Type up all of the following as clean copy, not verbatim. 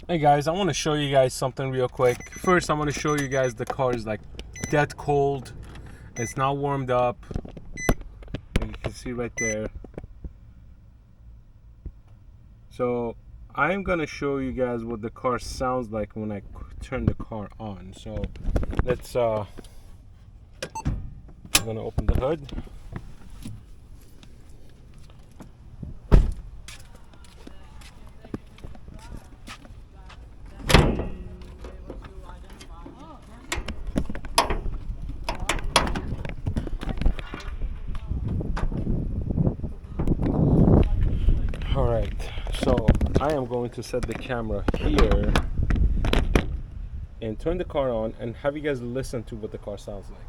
Hey guys, I want to show you guys something real quick. First, I want to show you guys the car is like dead cold. It's not warmed up. And you can see right there. So I'm gonna show you guys what the car sounds like when I turn the car on. So let's I'm gonna open the hood. Alright, so I am going to set the camera here and turn the car on and have you guys listen to what the car sounds like.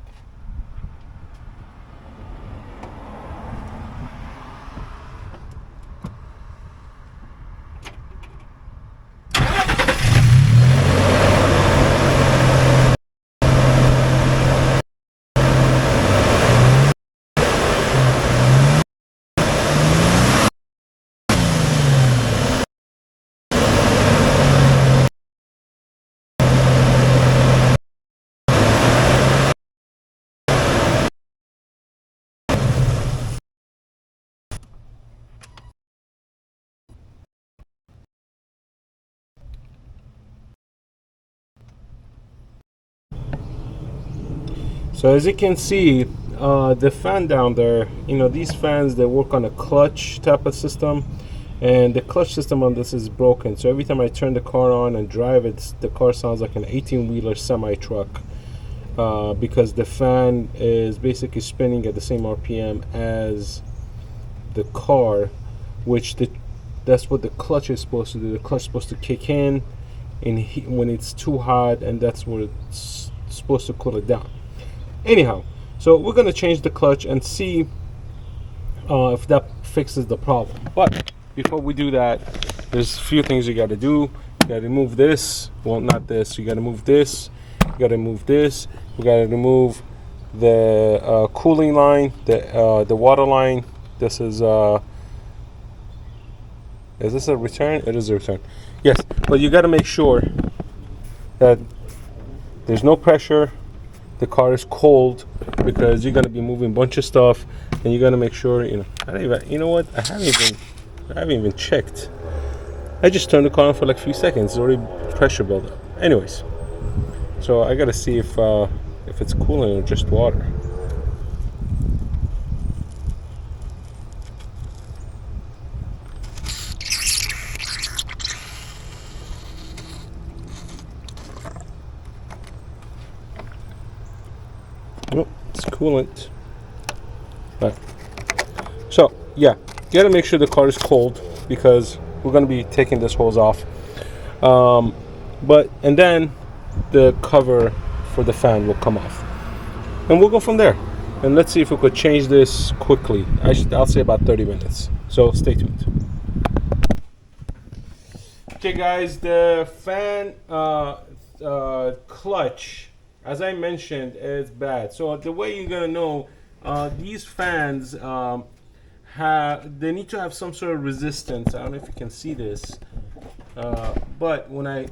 So as you can see, the fan down there, these fans, they work on a clutch type of system, and the clutch system on this is broken. So every time I turn the car on and drive it, the car sounds like an 18-wheeler semi-truck, because the fan is basically spinning at the same RPM as the car, which that's what the clutch is supposed to do. The clutch is supposed to kick in when it's too hot, and that's what it's supposed to cool it down. Anyhow, so we're going to change the clutch and see if that fixes the problem. But before we do that, there's a few things you got to do. You got to remove this. Well, not this. You got to move this. You got to remove this. We got to remove the cooling line, the water line. This is this a return? It is a return. Yes, but you got to make sure that there's no pressure. The car is cold, because you're gonna be moving a bunch of stuff, and you gotta make sure. I don't even. You know what? I haven't even checked. I just turned the car on for like a few seconds. It's already pressure buildup. Anyways, so I gotta see if it's cooling or just water. Nope, it's coolant. Right. So yeah, you gotta make sure the car is cold, because we're gonna be taking this hose off. And then the cover for the fan will come off, and we'll go from there. And let's see if we could change this quickly. I'll say about 30 minutes. So stay tuned. Okay, guys, the fan clutch, as I mentioned, is bad. So the way you're gonna know, these fans they need to have some sort of resistance. I don't know if you can see this, but when I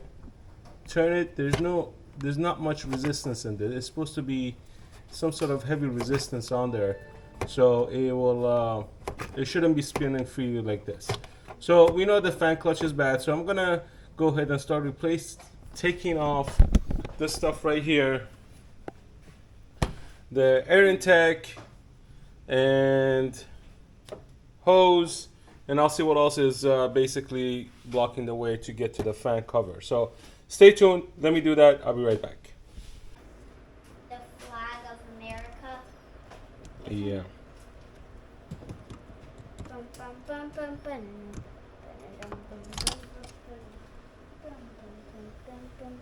turn it, there's not much resistance in there. It's supposed to be some sort of heavy resistance on there, so it shouldn't be spinning freely like this. So we know the fan clutch is bad, so I'm gonna go ahead and start taking off this stuff right here, the air intake and hose, and I'll see what else is basically blocking the way to get to the fan cover. So stay tuned. Let me do that. I'll be right back. The flag of America. Yeah. Bum, bum, bum, bum, bum. Bum, bum, bum, bum, bum, bum, bum, bum.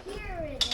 Here it is.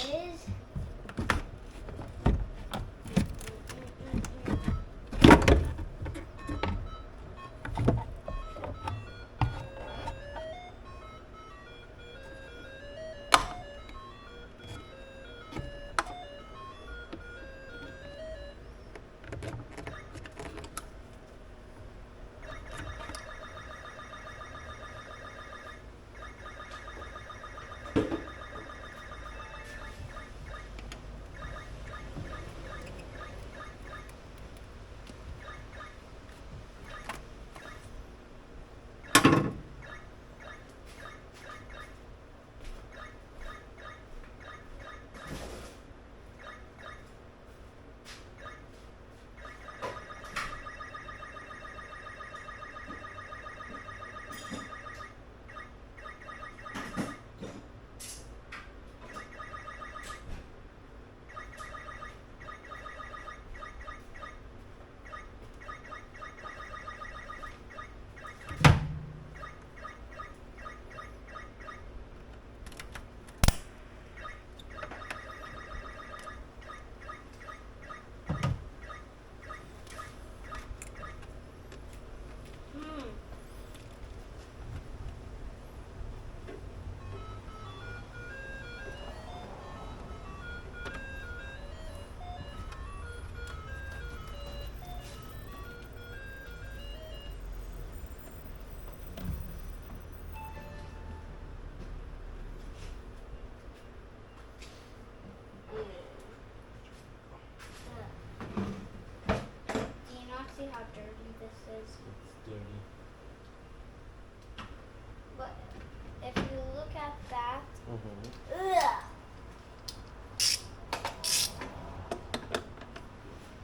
Ugh.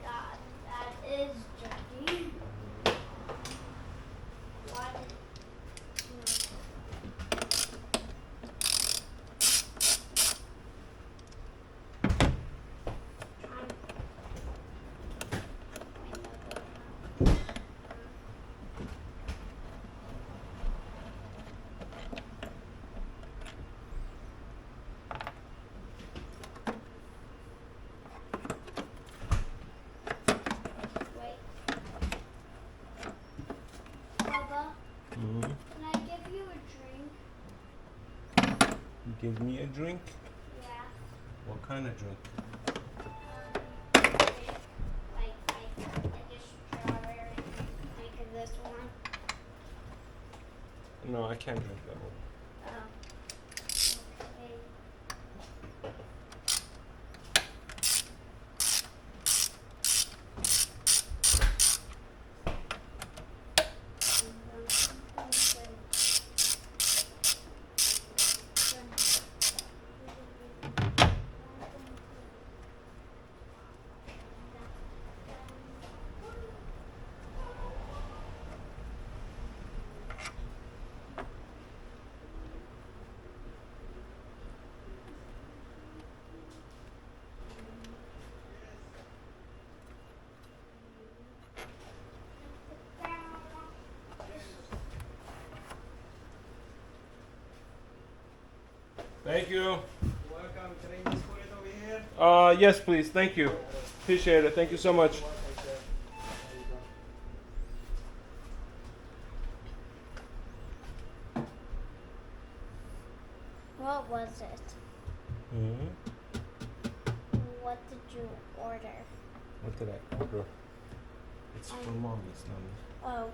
God, that is dirty. Why did wait. Bubba, Mhm. can I give you a drink? Give me a drink. Yeah. What kind of drink? Like a strawberry, like this one. No, I can't drink that one. Oh, okay. Thank you. Welcome. Can I just put it over here? Yes, please. Thank you. Appreciate it. Thank you so much. What was it? Mhm. What did you order? What did I order? It's for mommy, it's not me. Oh.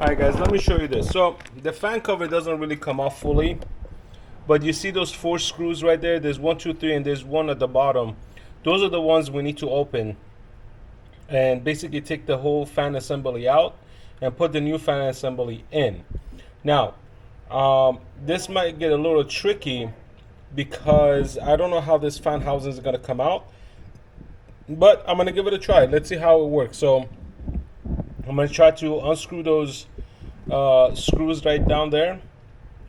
Alright guys, let me show you this. So the fan cover doesn't really come off fully, but you see those 4 screws right there? There's 1, 2, 3, and there's one at the bottom. Those are the ones we need to open and basically take the whole fan assembly out and put the new fan assembly in. Now, this might get a little tricky because I don't know how this fan housing is going to come out, but I'm going to give it a try. Let's see how it works. So I'm going to try to unscrew those screws right down there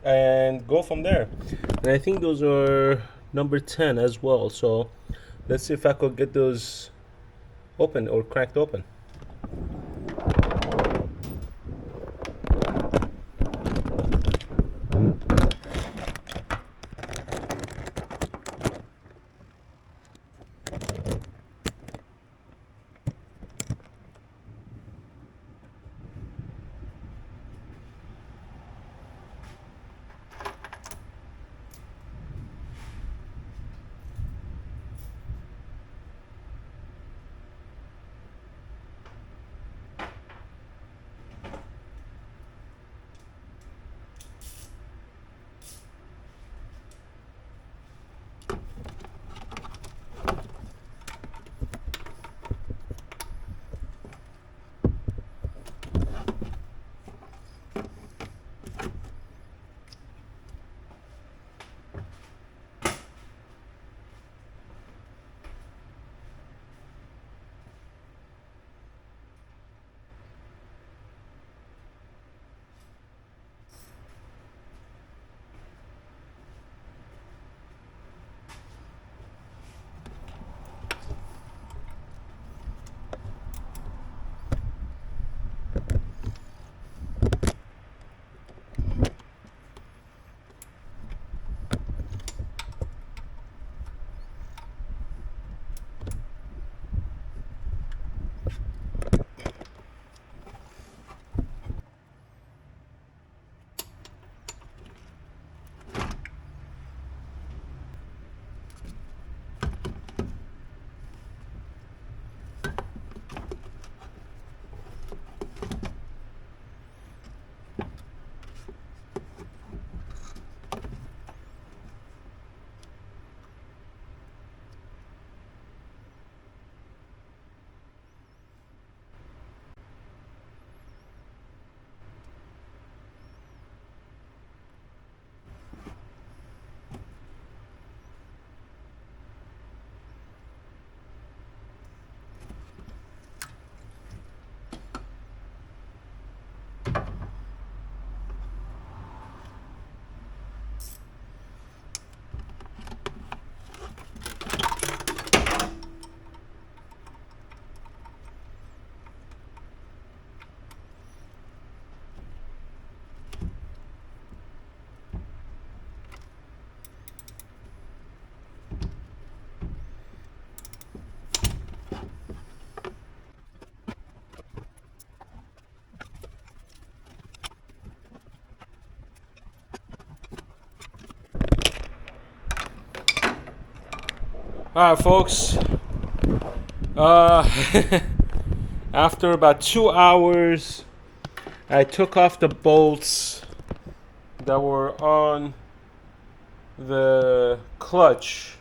and go from there. And I think those are number 10 as well. So let's see if I could get those open or cracked open. Alright folks, after about 2 hours I took off the bolts that were on the clutch,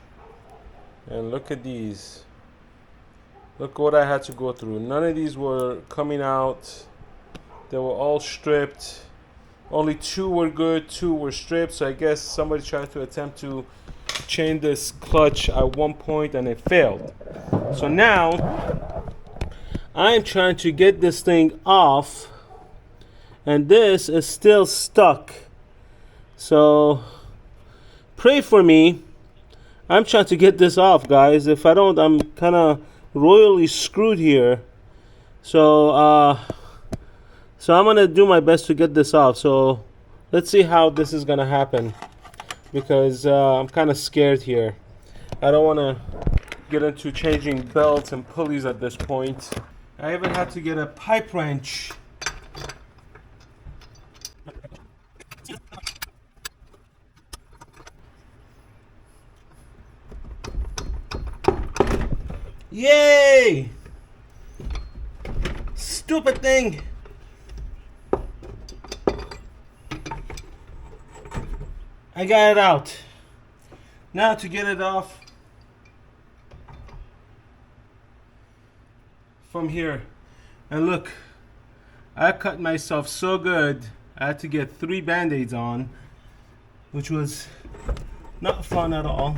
and look at these. Look what I had to go through. None of these were coming out. They were all stripped. Only 2 were good, 2 were stripped. So I guess somebody tried to attempt to change this clutch at one point and it failed. So now I'm trying to get this thing off, and this is still stuck. So pray for me. I'm trying to get this off, guys. If I don't, I'm kind of royally screwed here. So I'm gonna do my best to get this off. So let's see how this is gonna happen, because I'm kind of scared here. I don't want to get into changing belts and pulleys at this point. I even had to get a pipe wrench. Yay! Stupid thing! I got it out. Now to get it off from here. And look, I cut myself so good, I had to get 3 band-aids on, which was not fun at all.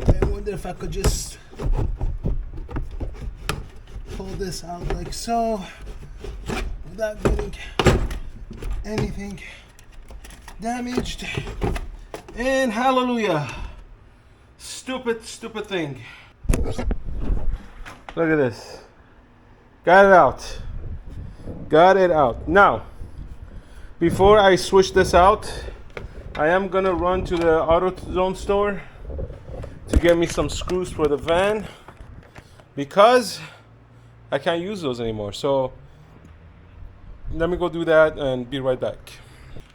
I wonder if I could just pull this out like so without getting anything damaged. And hallelujah. Stupid thing. Look at this. Got it out. Got it out. Now, before I switch this out, I am gonna run to the AutoZone store to get me some screws for the van because I can't use those anymore. So let me go do that and be right back.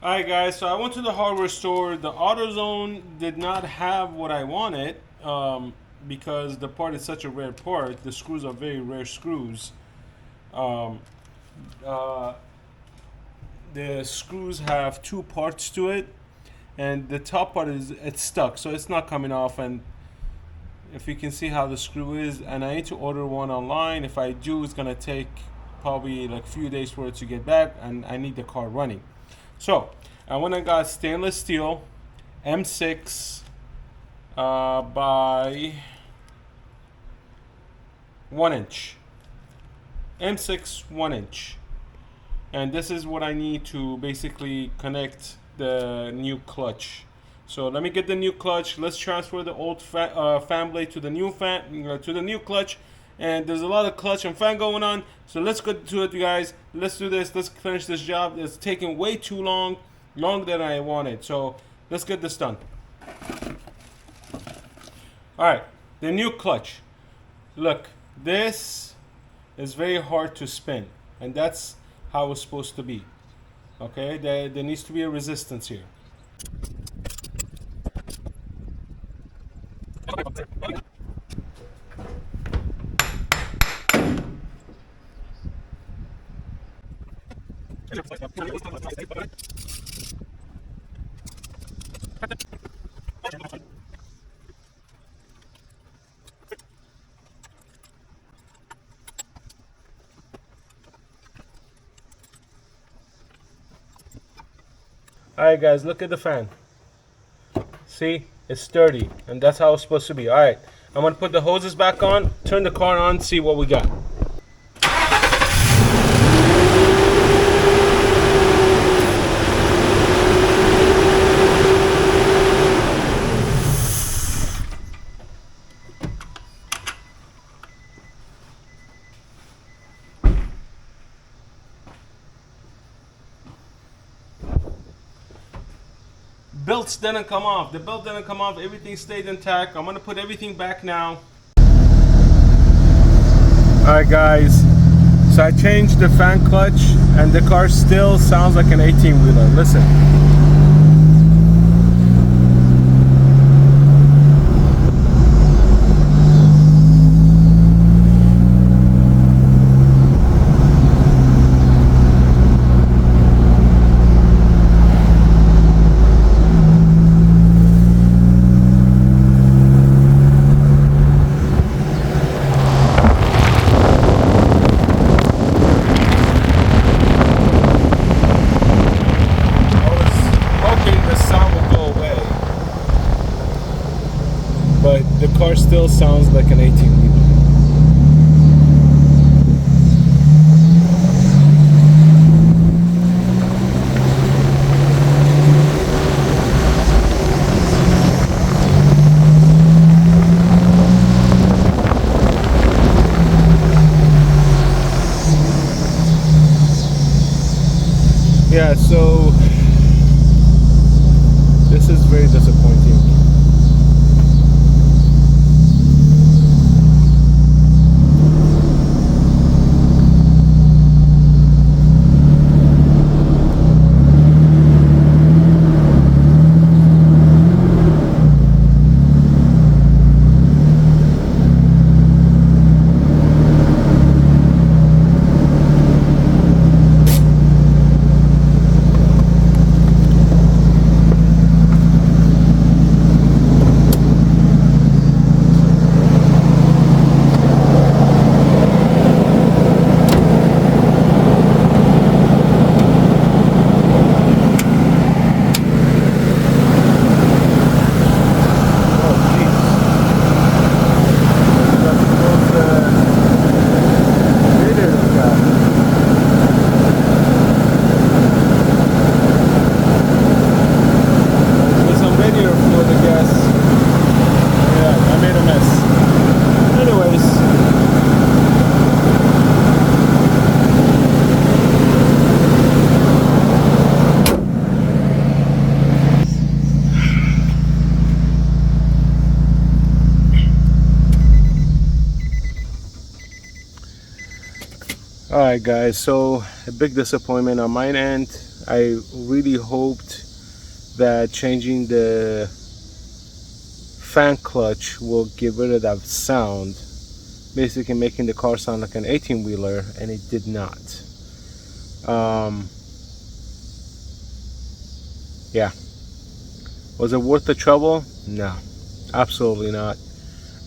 Alright guys, so I went to the hardware store. The AutoZone did not have what I wanted because the part is such a rare part. The screws are very rare screws. The screws have 2 parts to it, and the top part it's stuck, so it's not coming off. And if you can see how the screw is, and I need to order one online. If I do, it's gonna take probably like a few days for it to get back, and I need the car running. So I went and got stainless steel M6 by 1 inch. M6 1 inch. And this is what I need to basically connect the new clutch. So let me get the new clutch. Let's transfer the old fan blade to the new clutch. And there's a lot of clutch and fan going on. So let's go to it, you guys. Let's do this. Let's finish this job. It's taking way too long, longer than I wanted. So let's get this done. All right, the new clutch. Look, this is very hard to spin, and that's how it's supposed to be. Okay, there needs to be a resistance here. Alright guys, look at the fan. See, it's sturdy, and that's how it's supposed to be. Alright, I'm gonna put the hoses back on, turn the car on, see what we got. Belts didn't come off. The belt didn't come off. Everything stayed intact. I'm gonna put everything back now. Alright guys, so I changed the fan clutch and the car still sounds like an 18-wheeler. Listen. But the car still sounds like an 18-wheeler. Yeah, so this is very disappointing. All right, guys. So a big disappointment on my end. I really hoped that changing the fan clutch will get rid of that sound, basically making the car sound like an 18-wheeler, and it did not. Yeah. Was it worth the trouble? No, absolutely not.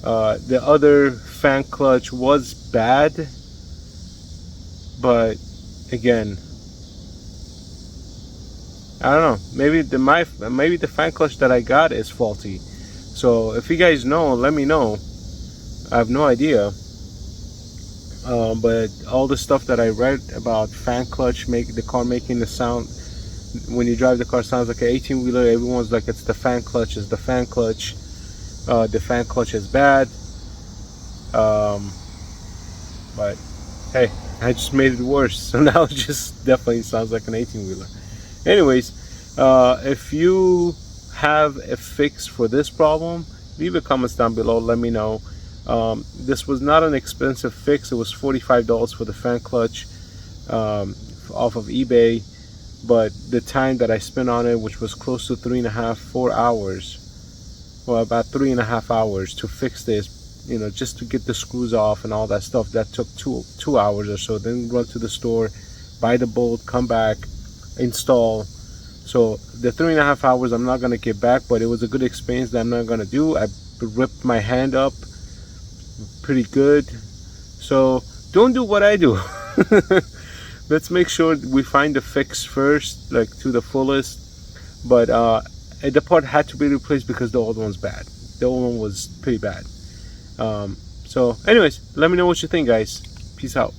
The other fan clutch was bad, but again, I don't know. Maybe the fan clutch that I got is faulty. So if you guys know, let me know. I have no idea. But all the stuff that I read about fan clutch make the car making the sound when you drive the car sounds like an 18-wheeler. Everyone's like, it's the fan clutch. It's the fan clutch. The fan clutch is bad. But hey, I just made it worse. So now it just definitely sounds like an 18-wheeler. Anyways, if you have a fix for this problem, leave a comments down below. Let me know. This was not an expensive fix. It was $45 for the fan clutch off of eBay. But the time that I spent on it, which was close to 4 hours, well, about 3.5 hours to fix this, you know, just to get the screws off and all that stuff, that took two hours or so. Then run to the store, buy the bolt, come back, install. So the 3.5 hours I'm not gonna get back, but it was a good experience that I'm not gonna do. I ripped my hand up pretty good. So don't do what I do. Let's make sure we find the fix first, like to the fullest. But the part had to be replaced because the old one's bad. The old one was pretty bad. So anyways, let me know what you think, guys. Peace out.